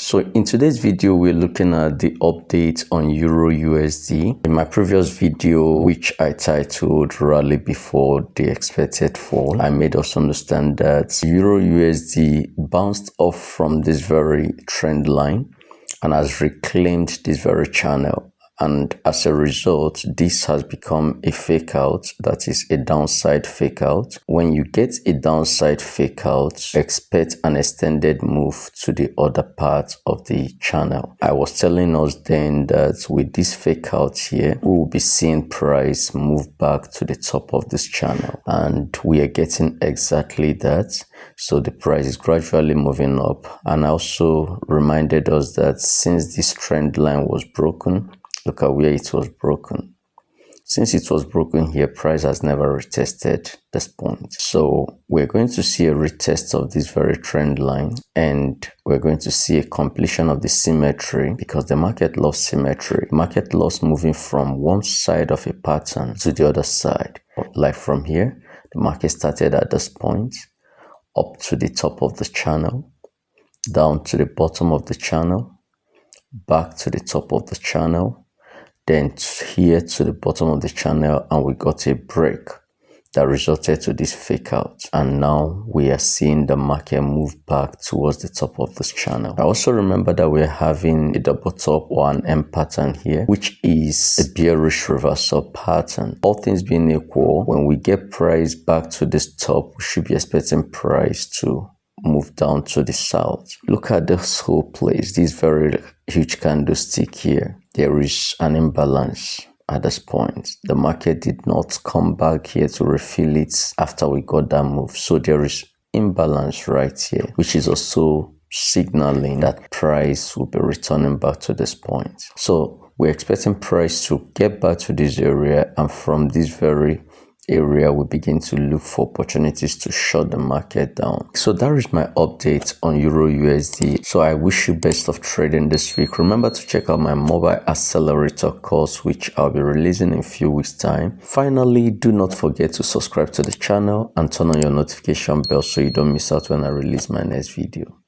So in today's video, we're looking at the update on EURUSD. In my previous video, which I titled Rally Before the Expected Fall, I made us understand that EURUSD bounced off from this very trend line and has reclaimed this very channel. And as a result, this has become a fake out, that is a downside fake out. When you get a downside fake out, expect an extended move to the other part of the channel. I was telling us then that with this fake out here, we will be seeing price move back to the top of this channel. And we are getting exactly that. So the price is gradually moving up. And I also reminded us that since this trend line was broken, look at where it was broken. Since it was broken here, price has never retested this point. So we're going to see a retest of this very trend line, and we're going to see a completion of the symmetry, because the market loves symmetry. The market loves moving from one side of a pattern to the other side. Like from here, the market started at this point, up to the top of the channel, down to the bottom of the channel, back to the top of the channel, then here to the bottom of the channel, and we got a break that resulted to this fake out. And now we are seeing the market move back towards the top of this channel. I also remember that we're having a double top or an M pattern here, which is a bearish reversal pattern. All things being equal, when we get price back to this top, we should be expecting price to move down to the south. Look at this whole place, this very huge candlestick here. There is an imbalance at this point. The market did not come back here to refill it after we got that move. So there is imbalance right here, which is also signaling that price will be returning back to this point. So we're expecting price to get back to this area, and from this very area we begin to look for opportunities to shut the market down. So that is my update on EURUSD. So I wish you best of trading this week. Remember to check out my mobile accelerator course, which I'll be releasing in a few weeks time. Finally, do not forget to subscribe to the channel and turn on your notification bell so you don't miss out when I release my next video.